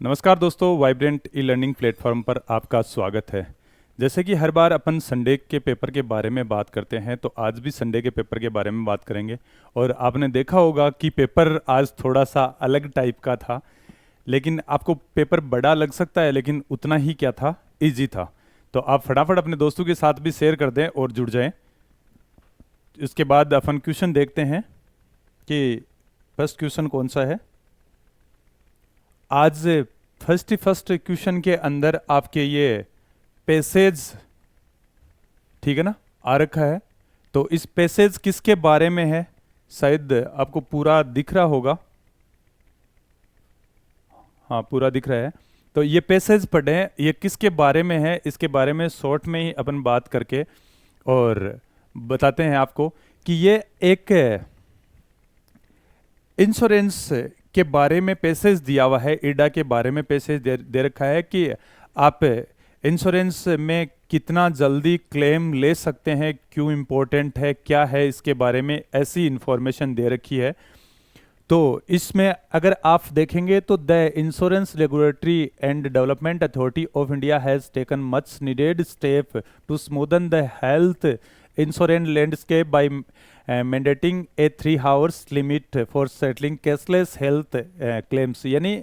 नमस्कार दोस्तों, vibrant e learning platform पर आपका स्वागत है। जैसे कि हर बार अपन संडे के पेपर के बारे में बात करते हैं, तो आज भी संडे के पेपर के बारे में बात करेंगे। और आपने देखा होगा कि पेपर आज थोड़ा सा अलग टाइप का था, लेकिन आपको पेपर बड़ा लग सकता है, लेकिन उतना ही क्या था, इजी था। तो आप फटाफट अपने दोस्तों के साथ भी शेयर कर दें और जुड़ जाएं। इसके बाद अपन क्वेश्चन देखते हैं कि फर्स्ट क्वेश्चन कौन सा है। आज फर्स्ट क्वेश्चन के अंदर आपके ये पैसेज, ठीक है ना, आ रखा है। तो इस पैसेज किसके बारे में है, शायद आपको पूरा दिख रहा होगा। हाँ, पूरा दिख रहा है। तो ये पैसेज पढ़ें, ये किसके बारे में है, इसके बारे में शॉर्ट में ही अपन बात करके और बताते हैं आपको कि ये एक इंश्योरेंस के बारे में पैसेज दिया हुआ है। इडा के बारे में पैसेज दे रखा है कि आप इंश्योरेंस में कितना जल्दी क्लेम ले सकते हैं, क्यों इम्पोर्टेंट है, क्या है इसके बारे में, ऐसी इंफॉर्मेशन दे रखी है। तो इसमें अगर आप देखेंगे तो the insurance regulatory and development authority of India has taken much needed step to smoothen the health insurance landscape by mandating a 3 hours limit for settling cashless health claims. यानी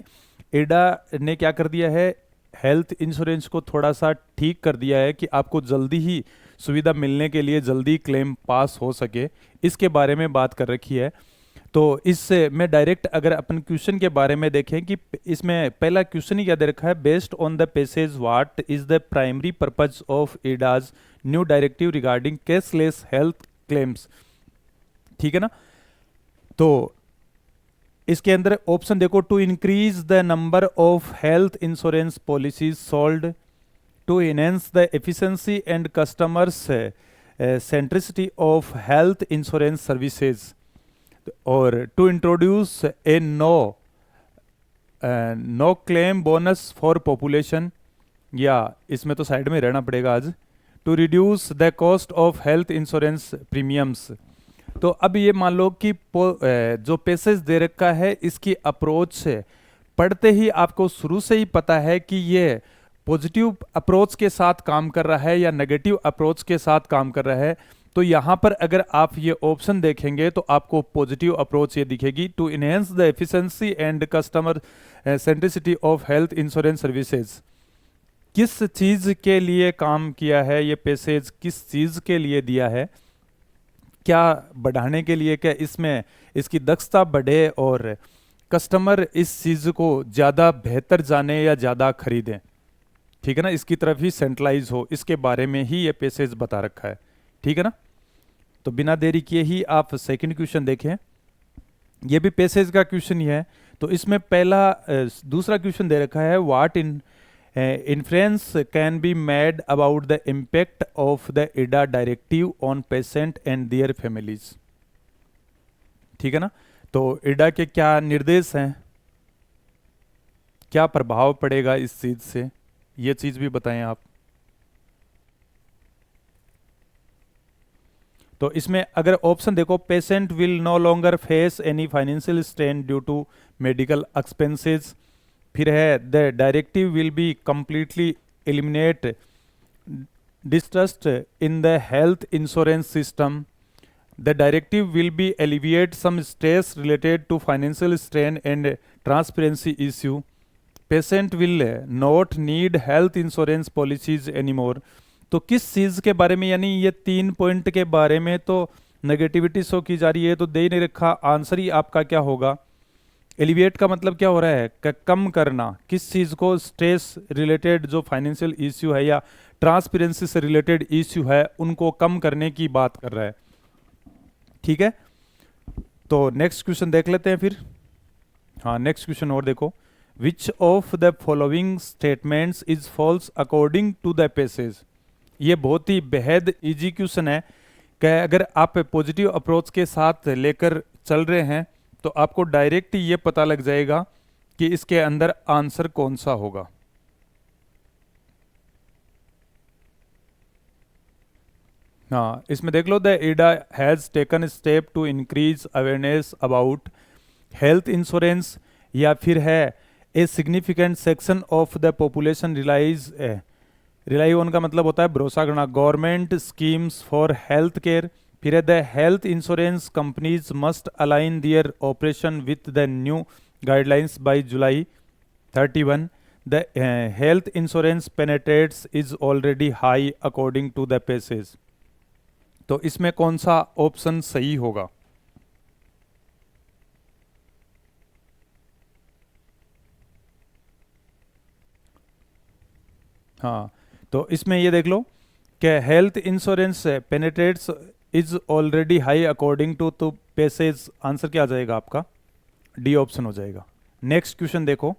इडा ने क्या कर दिया है, हेल्थ इंश्योरेंस को थोड़ा सा ठीक कर दिया है कि आपको जल्दी ही सुविधा मिलने के लिए जल्दी क्लेम पास हो सके, इसके बारे में बात कर रखी है। तो इससे मैं डायरेक्ट अगर अपन क्वेश्चन के बारे में देखें कि इसमें पहला क्वेश्चन ही क्या दे रखा है, based on the passage what is the primary purpose of IRDA's new directive regarding cashless health claims. ठीक है ना। तो इसके अंदर ऑप्शन देखो, to increase the number of health insurance policies sold, to enhance the efficiency and customers centricity of health insurance services, और to introduce a no claim bonus for population, या इसमें तो साइड में रहना पड़ेगा आज, to reduce the cost of health insurance premiums. तो अब ये मान लो कि जो पैसेज दे रखा है, इसकी अप्रोच से पढ़ते ही आपको शुरू से ही पता है कि ये पॉजिटिव अप्रोच के साथ काम कर रहा है या नेगेटिव अप्रोच के साथ काम कर रहा है। तो यहाँ पर अगर आप ये ऑप्शन देखेंगे तो आपको पॉजिटिव अप्रोच ये दिखेगी, to enhance the efficiency and customer centricity of health insurance services. किस चीज़ के लिए काम किया है ये पैसेज, किस चीज़ के लिए दिया है, क्या बढ़ाने के लिए, क्या इसमें इसकी दक्षता बढ़े और कस्टमर इस चीज़ को ज़्यादा बेहतर जाने या ज़्यादा खरीदें, ठीक है ना, इसकी तरफ ही सेंट्रलाइज हो, इसके बारे में ही ये पैसेज बता रखा है। ठीक है ना। तो बिना देरी किए ही आप सेकंड क्वेश्चन देखें, ये भी पैसेज का क्वेश्चन ही है। तो इसमें पहला दूसरा क्वेश्चन दे रखा है, what influence can be made about the impact of the Ida directive on patient and their families. ठीक है ना। तो इडा के क्या निर्देश हैं, क्या प्रभाव पड़ेगा इस चीज से, ये चीज भी बताएं आप। तो इसमें अगर ऑप्शन देखो, patient will no longer face any financial strain due to medical expenses. फिर है, the directive will be completely eliminate distrust in the health insurance system. The directive will be alleviate some stress related to financial strain and transparency issue. Patient will not need health insurance policies anymore. तो किस चीज़ के बारे में, यानी ये 3 point के बारे में तो नेगेटिविटी शो की जा रही है, तो दे ही नहीं रखा। आंसर ही आपका क्या होगा, एलिविएट का मतलब क्या हो रहा है, कम करना। किस चीज़ को, स्ट्रेस रिलेटेड जो फाइनेंशियल इश्यू है या ट्रांसपेरेंसी से रिलेटेड इश्यू है, उनको कम करने की बात कर रहा है। ठीक है। तो नेक्स्ट क्वेश्चन देख लेते हैं फिर। हाँ, नेक्स्ट क्वेश्चन और देखो, which of the following statements is false according to the passage. ये बहुत ही बेहद इजी क्वेश्चन है कि अगर आप पॉजिटिव अप्रोच के साथ लेकर चल रहे हैं तो आपको डायरेक्ट ये पता लग जाएगा कि इसके अंदर आंसर कौन सा होगा। हाँ, इसमें देख लो, the IRDA has taken step to increase awareness about health insurance, या फिर है a significant section of the population rely on का मतलब होता है भरोसा करना, government schemes for health care. फिर है the health insurance companies must align their operation with the new guidelines by July 31। The health insurance penetrates is already high according to the passage. तो इसमें कौन सा ऑप्शन सही होगा? हाँ, तो इसमें ये देख लो कि health insurance penetrates is already high according to passage. Answer क्या आ जाएगा आपका? डी ऑप्शन हो जाएगा। नेक्स्ट क्वेश्चन देखो,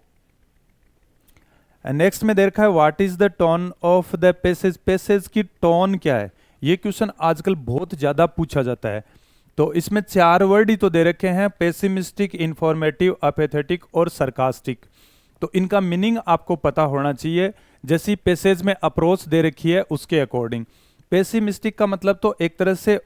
नेक्स्ट में देखा है what is the tone of the passage. Passage की टोन क्या है? ये क्वेश्चन आजकल बहुत ज्यादा पूछा जाता है। तो इसमें 4 वर्ड ही तो दे रखे हैं, पेसिमिस्टिक, इंफॉर्मेटिव, अपेथेटिक और सरकास्टिक। तो इनका मीनिंग आपको पता होना चाहिए। जैसी पेसेज में अप्रोच दे रखी है उसके अकॉर्डिंग। पेसिमिस्टिक का मतलब तो एक तरह से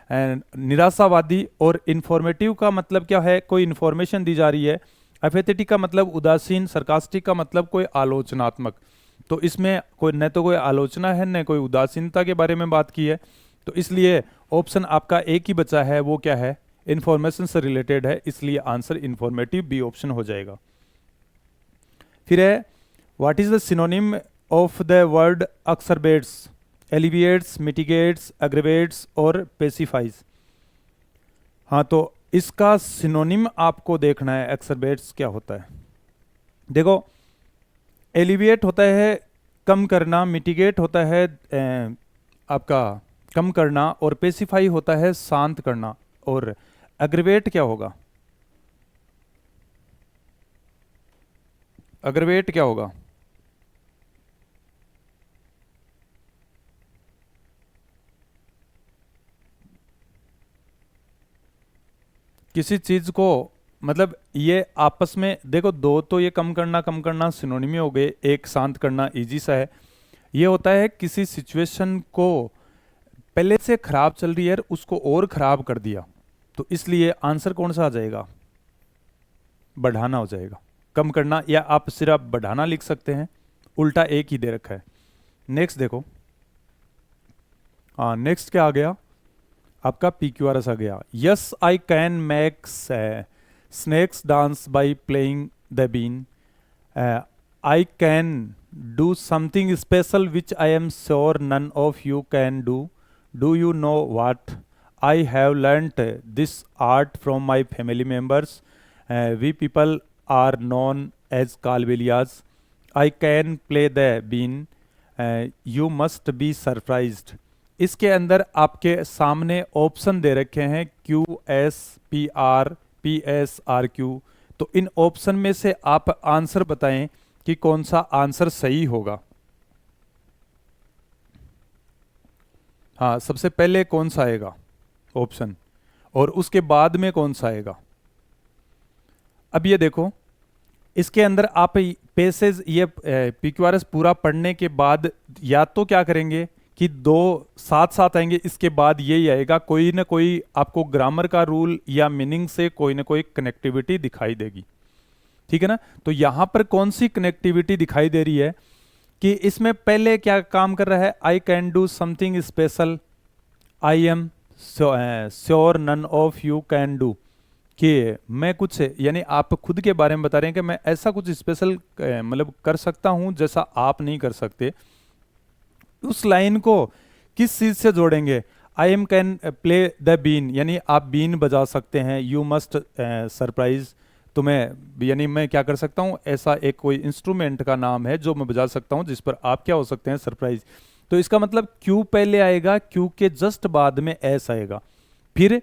निराशावादी, और इंफॉर्मेटिव का मतलब क्या है? कोई इंफॉर्मेशन दी जा रही है। अपेथेटिक का मतलब उदासीन, सरकास्टिक का मतलब कोई आलोचनात्मक। तो इसमें कोई न तो कोई आलोचना है न कोई उदासीनता के बारे में बात की है। तो इसलिए ऑप्शन आपका एक ही बचा है, वो क्या है? इंफॉर्मेशन से रिलेटेड है, इसलिए आंसर इंफॉर्मेटिव बी ऑप्शन हो जाएगा। फिर है what is the synonym of the word exacerbates. Alleviates, mitigates, aggravates और पेसिफाइज। हाँ, तो इसका सिनोनिम आपको देखना है, एक्सरबेट्स क्या होता है। देखो, एलिविएट होता है कम करना, मिटिगेट होता है आपका कम करना, और पेसिफाई होता है शांत करना। और एग्रेवेट क्या होगा? एग्रेवेट क्या होगा? किसी चीज को, मतलब ये आपस में देखो, दो तो ये कम करना सिनोनिमी हो गए, एक शांत करना इजी सा है। ये होता है किसी सिचुएशन को पहले से खराब चल रही है उसको और खराब कर दिया। तो इसलिए आंसर कौन सा आ जाएगा? बढ़ाना हो जाएगा। कम करना, या आप सिर्फ बढ़ाना लिख सकते हैं, उल्टा एक ही दे रखा है। नेक्स्ट देखो, हाँ नेक्स्ट क्या आ गया आपका? PQRS आ गया। Yes I can make snakes dance by playing the been. I can do something special which I am sure none of you can do. Do you know what? I have learned this art from my family members. We people are known as Kalbelias. I can play the been. You must be surprised. इसके अंदर आपके सामने option दे रखे हैं QS PR PSRQ। तो इन option में से आप आंसर बताएं कि कौन सा आंसर सही होगा। हाँ, सबसे पहले कौन सा आएगा ऑप्शन, और उसके बाद में कौन सा आएगा? अब ये देखो, इसके अंदर आप पेसेज ये PQRS पूरा पढ़ने के बाद या तो क्या करेंगे कि दो साथ साथ आएंगे, इसके बाद यही आएगा, कोई ना कोई आपको ग्रामर का रूल या मीनिंग से कोई ना कोई कनेक्टिविटी दिखाई देगी। ठीक है ना? तो यहां पर कौन सी कनेक्टिविटी दिखाई दे रही है कि इसमें पहले क्या काम कर रहा है? I can do something special, I am sure none of you can do. कि मैं कुछ, यानी आप खुद के बारे में बता रहे हैं कि मैं ऐसा कुछ स्पेशल मतलब कर सकता हूं जैसा आप नहीं कर सकते। उस लाइन को किस चीज से जोड़ेंगे? I am can play the been, यानी आप बीन बजा सकते हैं। यू मस्ट सरप्राइज, तुम्हें यानी मैं क्या कर सकता हूं? ऐसा एक कोई इंस्ट्रूमेंट का नाम है जो मैं बजा सकता हूं जिस पर आप क्या हो सकते हैं? सरप्राइज। तो इसका मतलब क्यू पहले आएगा, क्यू के जस्ट बाद में एस आएगा। फिर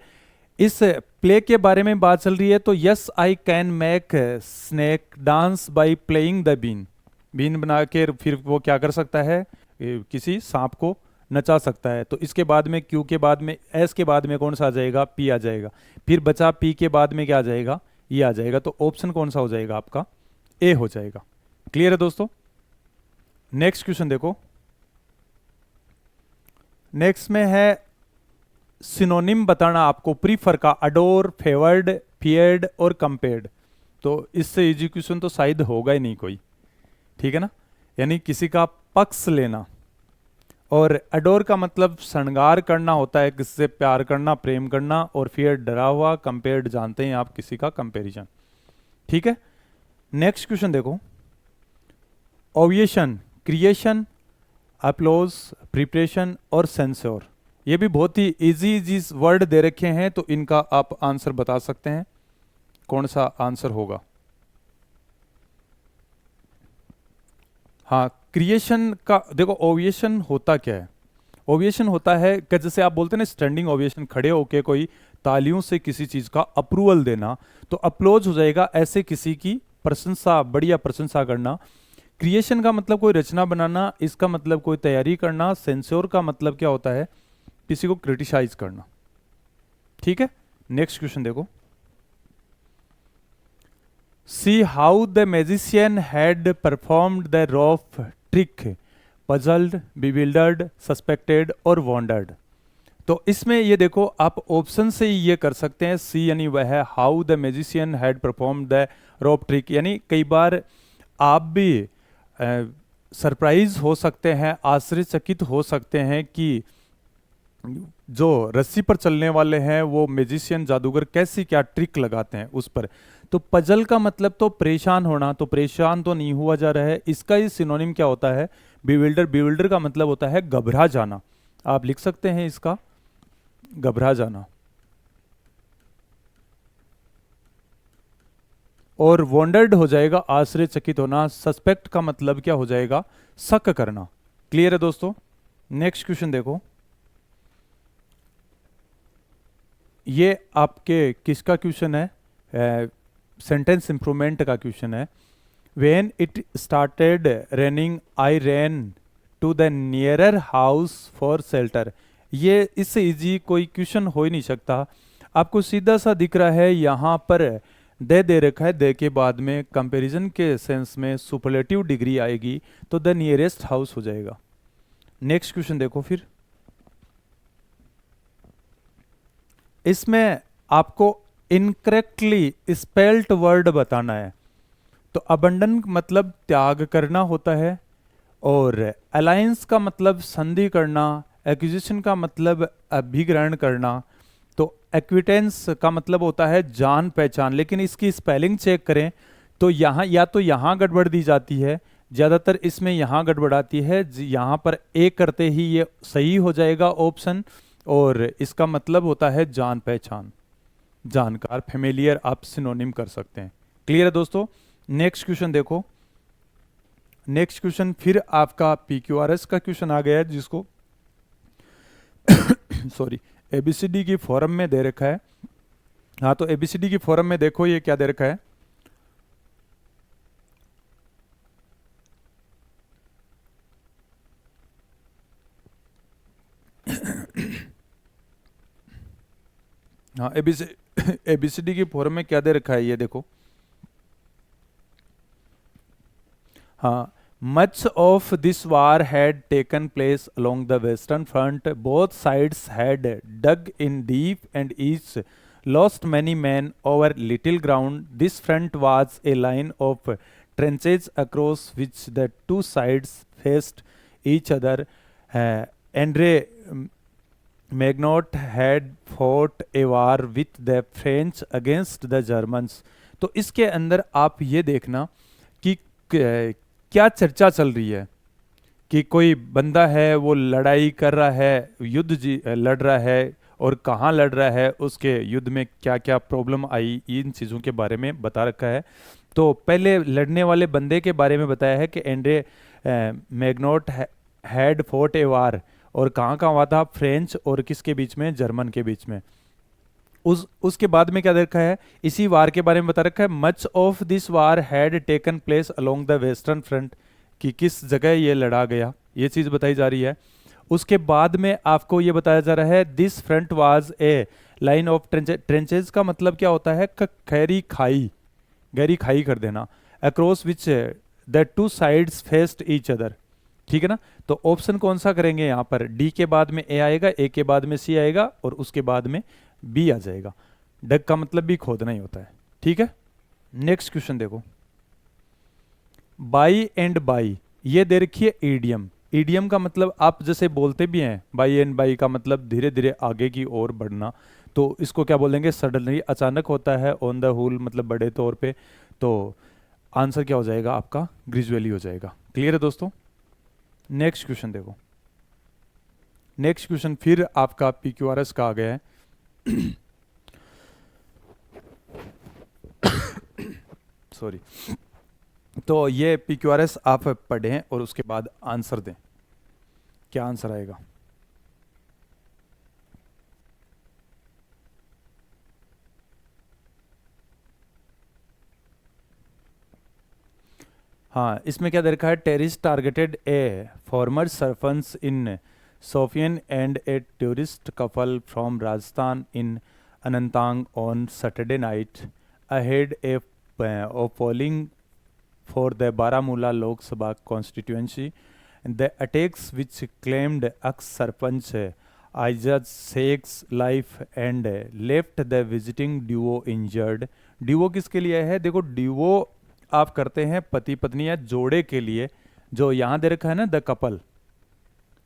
इस प्ले के बारे में बात चल रही है, तो yes I can make snake dance by playing the been. बीन बना के फिर वो क्या कर सकता है? किसी सांप को नचा सकता है। तो इसके बाद में क्यू के बाद में एस के बाद में कौन सा आ जाएगा? पी आ जाएगा। फिर बचा पी के बाद में क्या आ जाएगा? ये आ जाएगा। तो ऑप्शन कौन सा हो जाएगा आपका? ए हो जाएगा। क्लियर है दोस्तों? नेक्स्ट क्वेश्चन देखो, नेक्स्ट में है सिनोनिम बताना आपको प्रीफर का, अडोर, फेवर्ड, फियर्ड और कंपेयर्ड। तो इससे इजी क्वेश्चन तो शायद होगा ही नहीं कोई, ठीक है ना। यानी किसी का पक्ष लेना, और अडोर का मतलब श्रृंगार करना होता है, किससे प्यार करना, प्रेम करना, और फिर डरा हुआ, कंपेयर्ड जानते हैं आप किसी का कंपैरिजन, ठीक है। नेक्स्ट क्वेश्चन देखो, ओविएशन, क्रिएशन, अपलोज, प्रिपरेशन और सेंसोर। ये भी बहुत ही इजी इजी वर्ड दे रखे हैं, तो इनका आप आंसर बता सकते हैं, कौन सा आंसर होगा। हाँ, क्रिएशन का देखो, ओविएशन होता क्या है। ओविएशन होता है कि जैसे आप बोलते हैं ना स्टैंडिंग ओविएशन, खड़े होके कोई तालियों से किसी चीज का अप्रूवल देना, तो अप्लोज हो जाएगा ऐसे किसी की प्रशंसा, बढ़िया प्रशंसा करना। क्रिएशन का मतलब कोई रचना बनाना, इसका मतलब कोई तैयारी करना। सेंसोर का मतलब क्या होता है, किसी को क्रिटिसाइज करना, ठीक है। नेक्स्ट क्वेश्चन देखो, See how the magician had performed the rope trick, puzzled, bewildered, suspected और wondered। तो इसमें ये देखो, आप ऑप्शन से ही ये कर सकते हैं। सी यानी वह है, how the magician had performed the rope trick, यानी कई बार आप भी सरप्राइज हो सकते हैं, आश्चर्यचकित हो सकते हैं कि जो रस्सी पर चलने वाले हैं वो मैजिशियन जादूगर कैसी क्या ट्रिक लगाते हैं उस पर। तो पजल का मतलब तो परेशान होना, तो परेशान तो नहीं हुआ जा रहा है, इसका ही सिनोनिम क्या होता है, बिविल्डर। बिविल्डर का मतलब होता है घबरा जाना, आप लिख सकते हैं इसका घबरा जाना। और वॉन्डर्ड हो जाएगा आश्चर्यचकित होना। सस्पेक्ट का मतलब क्या हो जाएगा, शक करना। क्लियर है दोस्तों। नेक्स्ट क्वेश्चन देखो, ये आपके किसका क्वेश्चन है, सेंटेंस इंप्रूवमेंट का क्वेश्चन है। When it started raining I ran to the nearer house for shelter. ये इससे इजी कोई क्वेश्चन हो ही नहीं सकता। आपको सीधा सा दिख रहा है, यहाँ पर दे रखा है, दे के बाद में कंपैरिजन के सेंस में सुपरलेटिव डिग्री आएगी, तो द नियरेस्ट हाउस हो जाएगा। नेक्स्ट क्वेश्चन देखो, फिर इसमें आपको इनकरेक्टली स्पेल्ट वर्ड बताना है। तो अबंडन मतलब त्याग करना होता है, और अलायंस का मतलब संधि करना, एक्विजिशन का मतलब अभिग्रहण करना, तो एक्विटेंस का मतलब होता है जान पहचान। लेकिन इसकी स्पेलिंग चेक करें तो यहाँ या तो यहाँ गड़बड़ दी जाती है, ज़्यादातर इसमें यहाँ गड़बड़ आती है, यहाँ पर ए करते ही ये सही हो जाएगा ऑप्शन, और इसका मतलब होता है जान पहचान, जानकार, फेमिलियर, आप सिनोनिम कर सकते हैं। क्लियर है दोस्तों। नेक्स्ट क्वेश्चन देखो, नेक्स्ट क्वेश्चन फिर आपका PQRS का क्वेश्चन आ गया है, जिसको सॉरी ABCD की फॉर्म में दे रखा है। हाँ, तो ABCD की फॉर्म में देखो ये क्या दे रखा है, हाँ ABCD की फॉर्म में क्या दे रखा है, ये देखो। हाँ, much of this war had taken place along the western front. Both sides had dug in deep and each lost many men over little ground. This front was a line of trenches across which the two sides faced each other. Andre Magnot had fought a war with the French against the Germans. तो इसके अंदर आप ये देखना कि क्या चर्चा चल रही है, कि कोई बंदा है वो लड़ाई कर रहा है, युद्ध लड़ रहा है, और कहाँ लड़ रहा है, उसके युद्ध में क्या क्या प्रॉब्लम आई, इन चीज़ों के बारे में बता रखा है। तो पहले लड़ने वाले बंदे के बारे में बताया है कि एंड्रे मैग्नोट हैड फॉट ए वार, और कहाँ हुआ था, फ्रेंच और किसके बीच में, जर्मन के बीच में। उसके बाद में क्या देखा है, इसी वार के बारे में बता रखा है, much of this war had taken place along the western front, कि किस जगह ये लड़ा गया, ये चीज़ बताई जा रही है। उसके बाद में आपको ये बताया जा रहा है, this front was a line of tranches का मतलब क्या होता है, खैरी खाई, गहरी खाई कर देना, across which the two sides faced each other. ठीक है ना। तो ऑप्शन कौन सा करेंगे, यहाँ पर डी के बाद में ए आएगा, ए के बाद में सी आएगा, और उसके बाद में बी आ जाएगा। डग का मतलब भी खोदना ही होता है। ठीक है। नेक्स्ट क्वेश्चन देखो, बाई एंड बाई, ये दे रखी है ईडियम। ईडियम का मतलब आप जैसे बोलते भी हैं, बाई एंड बाई का मतलब धीरे धीरे आगे की ओर बढ़ना, तो इसको क्या बोलेंगे, सडनली, अचानक होता है, ऑन द होल मतलब बड़े तौर पे। तो आंसर क्या हो जाएगा आपका, ग्रेजुअली हो जाएगा। क्लियर है दोस्तों। नेक्स्ट क्वेश्चन देखो, नेक्स्ट क्वेश्चन फिर आपका PQRS का आ गया है। सॉरी। तो ये PQRS आप पढ़ें और उसके बाद आंसर दें, क्या आंसर आएगा। हाँ, इसमें क्या दे रखा है, terrorist targeted a former sarpanch in Shopian and a tourist couple from Rajasthan in Anantnag on Saturday night ahead a of polling for the Baramulla Lok Sabha constituency. The attacks which claimed ex-Sarpanch Aizaz Sheikh's life and left the visiting duo injured. duo किसके लिए है, देखो duo आप करते हैं पति पत्नी या जोड़े के लिए, जो यहाँ दे रखा है ना, the couple,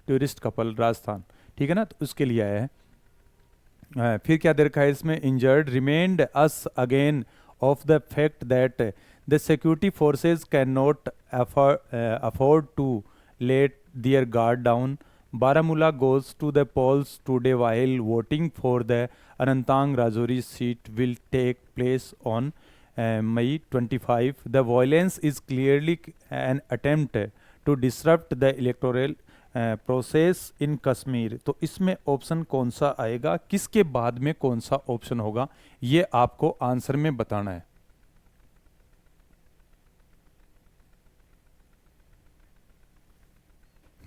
tourist couple Rajasthan, ठीक है ना, तो उसके लिए आया है। फिर क्या दे रखा है इसमें, injured remained us again of the fact that the security forces cannot afford to let their guard down. Baramulla goes to the polls today while voting for the Anantnag Rajouri seat will take place on May 25. The violence is clearly an attempt to disrupt the electoral process in Kashmir. तो इसमें option कौन सा आएगा, किसके बाद में कौन सा ऑप्शन होगा, ये आपको आंसर में बताना है।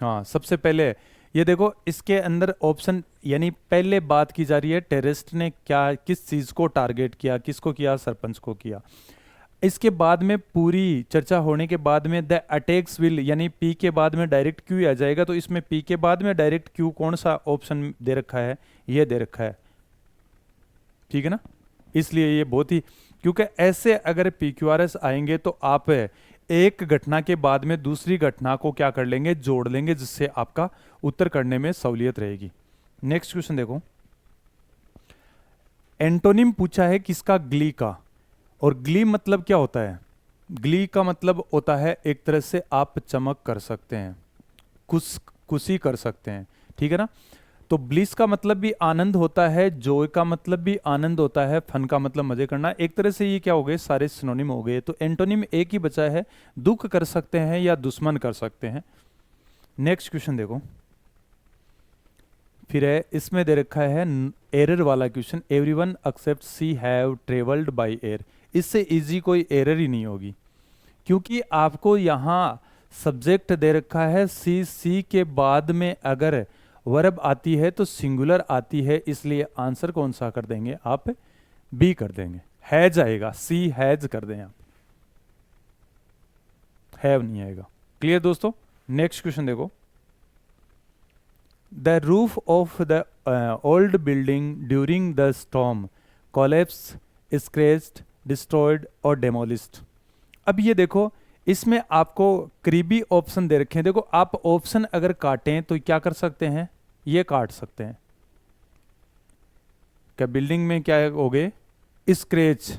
हाँ, सबसे पहले ये देखो, इसके अंदर ऑप्शन यानी पहले बात की जा रही है टेररिस्ट ने क्या, किस चीज को टारगेट किया, किसको किया, सरपंच को किया। इसके बाद में पूरी चर्चा होने के बाद में द अटैक्स विल, यानी पी के बाद में डायरेक्ट क्यू आ जाएगा, तो इसमें पी के बाद में डायरेक्ट क्यू कौन सा ऑप्शन दे रखा है, ये दे रखा है, ठीक है ना। इसलिए ये बहुत ही, क्योंकि ऐसे अगर PQRS आएंगे तो आप एक घटना के बाद में दूसरी घटना को क्या कर लेंगे, जोड़ लेंगे, जिससे आपका उत्तर करने में सहूलियत रहेगी। नेक्स्ट क्वेश्चन देखो, एंटोनिम पूछा है किसका, ग्ली का। और ग्ली मतलब क्या होता है, ग्ली का मतलब होता है एक तरह से आप चमक कर सकते हैं, खुशी कर सकते हैं, ठीक है ना। तो ब्लिस का मतलब भी आनंद होता है, जॉय का मतलब भी आनंद होता है, फन का मतलब मजे करना। एक तरह से ये क्या हो गए, सारे सिनोनिम हो गए। तो एंटोनिम एक ही बचा है, दुख कर सकते हैं या दुश्मन कर सकते हैं। नेक्स्ट क्वेश्चन देखो, फिर है इसमें दे रखा है एरर वाला question, everyone except she have travelled by air. इससे इजी कोई एरर ही नहीं होगी, क्योंकि आपको यहाँ सब्जेक्ट दे रखा है सी, सी के बाद में अगर वर्ब आती है तो सिंगुलर आती है, इसलिए आंसर कौन सा कर देंगे आप, बी कर देंगे, हैज आएगा, सी हैज कर दें आप, हैव नहीं आएगा। क्लियर दोस्तों। नेक्स्ट क्वेश्चन देखो, the roof of the old building during the storm collapse, scratched, destroyed और डेमोलिस्ड। अब ये देखो, इसमें आपको करीबी ऑप्शन दे रखे हैं। देखो, आप ऑप्शन अगर काटें तो क्या कर सकते हैं, ये काट सकते हैं। क्या बिल्डिंग में क्या हो गए, स्क्रैच,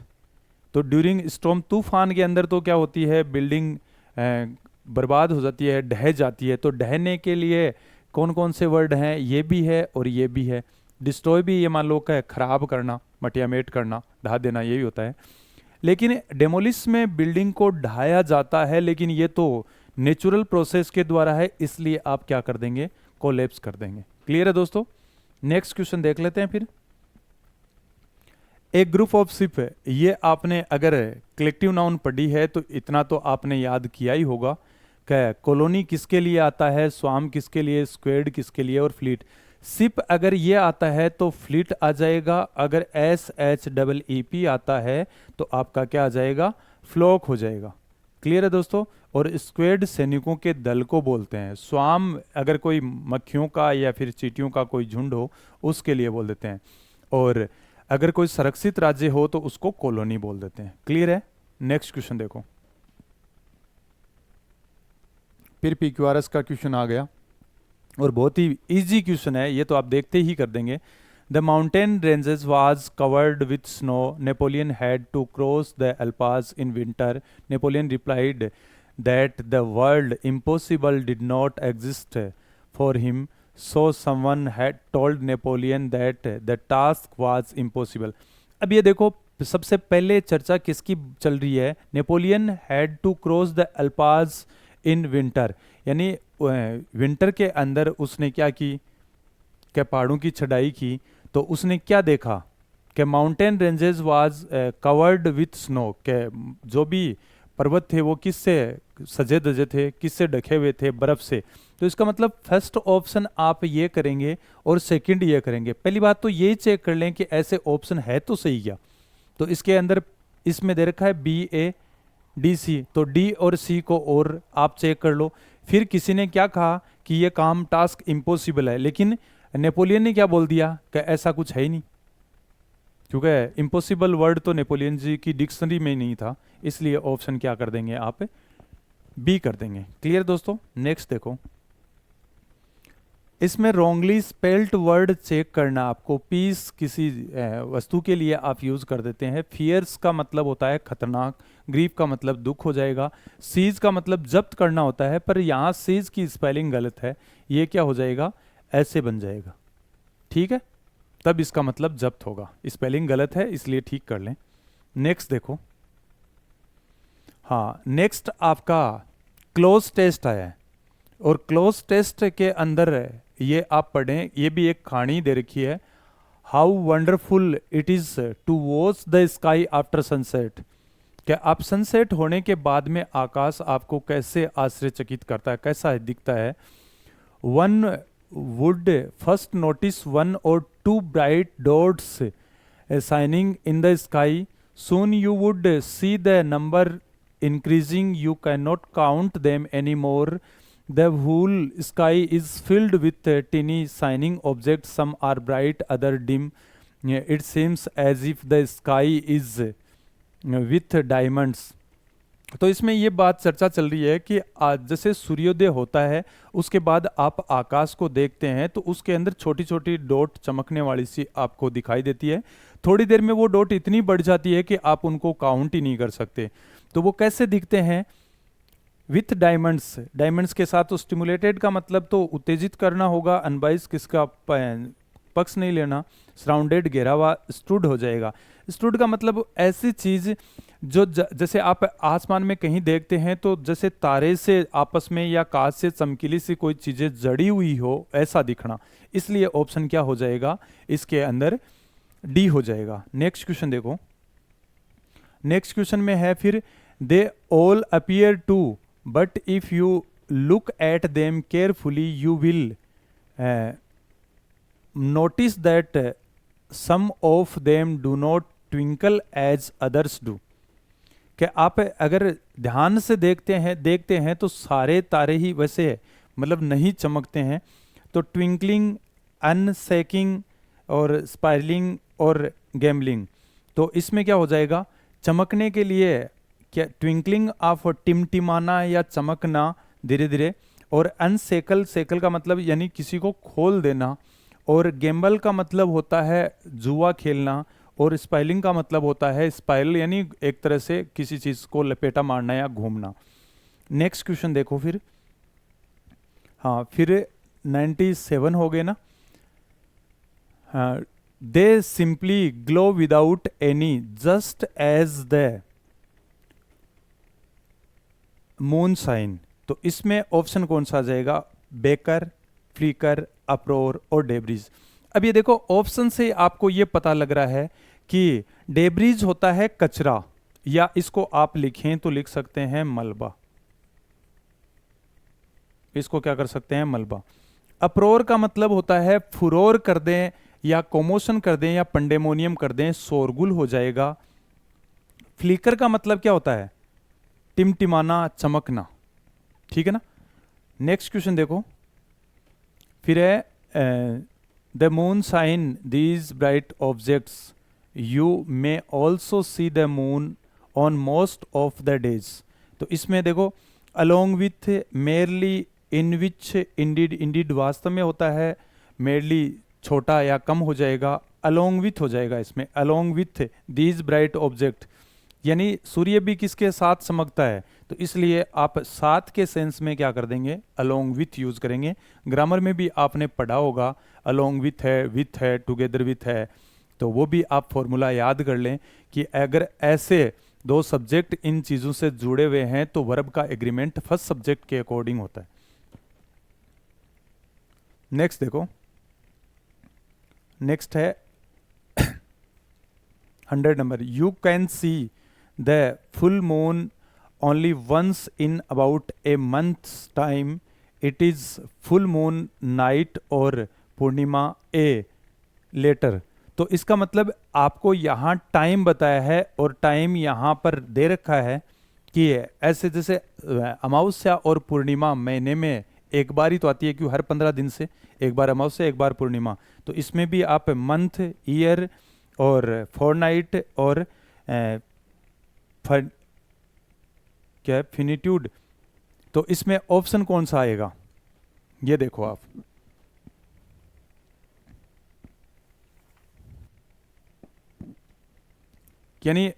तो ड्यूरिंग स्टॉर्म, तूफान के अंदर तो क्या होती है, बिल्डिंग बर्बाद हो जाती है, ढह जाती है। तो ढहने के लिए कौन कौन से वर्ड हैं, ये भी है और ये भी है। डिस्ट्रॉय भी ये मान लो का खराब करना, मटियामेट करना, ढा देना, ये भी होता है। लेकिन डेमोलिश में बिल्डिंग को ढाया जाता है, लेकिन ये तो नेचुरल प्रोसेस के द्वारा है, इसलिए आप क्या कर देंगे, कोलैप्स कर देंगे। क्लियर है दोस्तों। नेक्स्ट क्वेश्चन देख लेते हैं फिर। एक ग्रुप ऑफ शिप, ये आपने अगर कलेक्टिव नाउन पढ़ी है तो इतना तो आपने याद किया ही होगा कि कॉलोनी किसके लिए आता है, स्वाम किसके लिए, स्क्वेड किसके लिए और फ्लीट। शिप अगर ये आता है तो फ्लीट आ जाएगा, अगर SHEEP आता है तो आपका क्या आ जाएगा, फ्लॉक हो जाएगा। क्लियर है दोस्तों। और स्क्वेड सैनिकों के दल को बोलते हैं, स्वाम अगर कोई मक्खियों का या फिर चींटियों का कोई झुंड हो उसके लिए बोल देते हैं, और अगर कोई संरक्षित राज्य हो तो उसको कॉलोनी बोल देते हैं। क्लियर है। नेक्स्ट क्वेश्चन देखो, फिर PQRS का क्वेश्चन आ गया और बहुत ही इजी क्वेश्चन है, ये तो आप देखते ही कर देंगे। The mountain ranges was covered with snow, Napoleon had to cross the Alps in winter, Napoleon replied that the world impossible did not exist for him, so someone had told Napoleon that the task was impossible. अब ये देखो, सबसे पहले चर्चा किसकी चल रही है, Napoleon had to cross the Alps in winter, यानी विंटर के अंदर उसने क्या की, क्या पहाड़ों की चढ़ाई की, तो उसने क्या देखा कि mountain ranges was covered with snow, के जो भी पर्वत थे वो किससे सजे धजे थे, किससे ढके हुए थे, बर्फ से। तो इसका मतलब फर्स्ट ऑप्शन आप ये करेंगे और सेकंड ये करेंगे। पहली बात तो ये चेक कर लें कि ऐसे ऑप्शन है तो सही क्या। तो इसके अंदर इसमें दे रखा है BA, DC, तो डी और सी को और आप चेक कर लो। फिर किसी ने क्या कहा कि ये काम टास्क इम्पॉसिबल है, लेकिन नेपोलियन ने क्या बोल दिया कि ऐसा कुछ है ही नहीं, क्योंकि इम्पॉसिबल वर्ड तो नेपोलियन जी की डिक्शनरी में नहीं था, इसलिए ऑप्शन क्या कर देंगे आप, बी कर देंगे। क्लियर दोस्तों। नेक्स्ट देखो, इसमें रॉन्गली स्पेल्ड वर्ड चेक करना आपको। पीस किसी वस्तु के लिए आप यूज कर देते हैं। फियर्स का मतलब होता है खतरनाक, ग्रीफ का मतलब दुख हो जाएगा, सीज का मतलब जब्त करना होता है, पर यहाँ सीज की स्पेलिंग गलत है, ये क्या हो जाएगा, ऐसे बन जाएगा, ठीक है, तब इसका मतलब जब्त होगा, स्पेलिंग गलत है इसलिए ठीक कर लें। नेक्स्ट देखो, हाँ नेक्स्ट आपका क्लोज टेस्ट आया है, और क्लोज टेस्ट के अंदर ये आप पढ़ें, ये भी एक कहानी दे रखी है, how wonderful it is to watch the sky after sunset. क्या आप सनसेट होने के बाद में आकाश आपको कैसे आश्चर्यचकित करता है, कैसा दिखता है। One would first notice one और two bright dots shining in the sky. Soon you would see the number increasing. You cannot count them anymore. The whole sky is filled with tiny shining objects. Some are bright, other dim. It seems as if the sky is with diamonds. तो इसमें ये बात चर्चा चल रही है कि जैसे सूर्योदय होता है उसके बाद आप आकाश को देखते हैं तो उसके अंदर छोटी छोटी डॉट चमकने वाली सी आपको दिखाई देती है। थोड़ी देर में वो डॉट इतनी बढ़ जाती है कि आप उनको काउंट ही नहीं कर सकते। तो वो कैसे दिखते हैं, विथ डायमंड्स, डायमंड्स के साथ। तो स्टिमुलेटेड का मतलब तो उत्तेजित करना होगा, अनबाइस किसका पक्ष नहीं लेना, सराउंडेड घेरा हुआ, स्टूड हो जाएगा। स्टूड का मतलब ऐसी चीज जो जैसे आप आसमान में कहीं देखते हैं तो जैसे तारे से आपस में या कांच से चमकीली सी कोई चीजें जड़ी हुई हो, ऐसा दिखना। इसलिए ऑप्शन क्या हो जाएगा इसके अंदर, डी हो जाएगा। नेक्स्ट क्वेश्चन देखो, नेक्स्ट क्वेश्चन में है फिर, they all appear to but if you look at them carefully you will notice that some of them do not twinkle as others do. कि आप अगर ध्यान से देखते हैं तो सारे तारे ही वैसे मतलब नहीं चमकते हैं। तो ट्विंकलिंग, अनसेकिंग और स्पायरलिंग और गैम्बलिंग, तो इसमें क्या हो जाएगा, चमकने के लिए क्या, ट्विंकलिंग ऑफ टिमटिमाना या चमकना धीरे धीरे, और अनसेकल, सेकल का मतलब यानी किसी को खोल देना, और गैम्बल का मतलब होता है जुआ खेलना, और स्पाइलिंग का मतलब होता है स्पाइल यानी एक तरह से किसी चीज को लपेटा मारना या घूमना। नेक्स्ट क्वेश्चन देखो फिर, हाँ फिर 97 हो गए ना। They simply glow without any just as the moon shine. तो इसमें ऑप्शन कौन सा आ जाएगा, बेकर, फ्लिकर, अप्रोर और डेब्रिज। अब ये देखो ऑप्शन से आपको ये पता लग रहा है कि डेब्रिज होता है कचरा, या इसको आप लिखें तो लिख सकते हैं मलबा, इसको क्या कर सकते हैं, मलबा। अप्रोर का मतलब होता है फुरोर कर दें या कोमोशन कर दें या पंडेमोनियम कर दें, शोरगुल हो जाएगा। फ्लिकर का मतलब क्या होता है, टिमटिमाना, चमकना, ठीक है ना। नेक्स्ट क्वेश्चन देखो फिर है, the moon shine these bright objects, you may also see the moon on most of the days. तो इसमें देखो along with, merely, in which, indeed, indeed वास्तव में होता है, मेयरली छोटा या कम हो जाएगा, अलोंग विथ हो जाएगा इसमें, along with these bright object, यानी सूर्य भी किसके साथ चमकता है, तो इसलिए आप साथ के सेंस में क्या कर देंगे, अलोंग विथ यूज करेंगे। ग्रामर में भी आपने पढ़ा होगा अलोंग विथ है, टुगेदर विथ है, तो वो भी आप फॉर्मूला याद कर लें कि अगर ऐसे दो सब्जेक्ट इन चीजों से जुड़े हुए हैं तो वर्ब का एग्रीमेंट फर्स्ट सब्जेक्ट के अकॉर्डिंग होता है। नेक्स्ट देखो, नेक्स्ट है 100 number, you can see the full moon only once in about a month's time, it is full moon night और पूर्णिमा ए लेटर। तो इसका मतलब आपको यहाँ टाइम बताया है और टाइम यहाँ पर दे रखा है कि ऐसे जैसे अमावस्या और पूर्णिमा महीने में एक बार ही तो आती है, क्यों हर 15 दिन से एक बार अमावस्या एक बार पूर्णिमा, तो इसमें भी आप मंथ, ईयर और फोरनाइट और क्या है फिनिट्यूड, तो इसमें ऑप्शन कौन सा आएगा ये देखो आप, यानी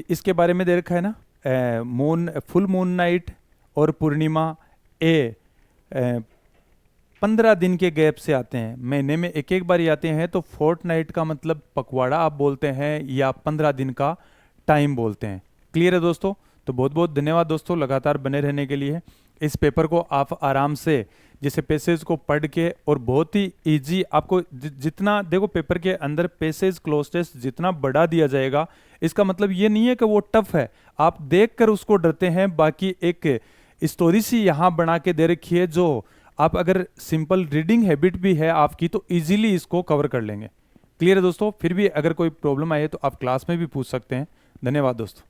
इसके बारे में दे रखा है ना, मून, फुल मून नाइट और पूर्णिमा ए 15 दिन के गैप से आते हैं, महीने में एक एक बार ही आते हैं, तो फोर्ट नाइट का मतलब पखवाड़ा आप बोलते हैं या 15 दिन का टाइम बोलते हैं। क्लियर है दोस्तों? तो बहुत बहुत धन्यवाद दोस्तों लगातार बने रहने के लिए। इस पेपर को आप आराम से जैसे पैसेज को पढ़ के और बहुत ही इजी आपको जितना देखो पेपर के अंदर पैसेज क्लोज टेस्ट जितना बढ़ा दिया जाएगा, इसका मतलब ये नहीं है कि वो टफ है, आप देखकर उसको डरते हैं। बाकी एक स्टोरी सी यहाँ बना के दे रखी है, जो आप अगर सिंपल रीडिंग हैबिट भी है आपकी तो इजीली इसको कवर कर लेंगे। क्लियर है दोस्तों? फिर भी अगर कोई प्रॉब्लम आए तो आप क्लास में भी पूछ सकते हैं। धन्यवाद दोस्तों।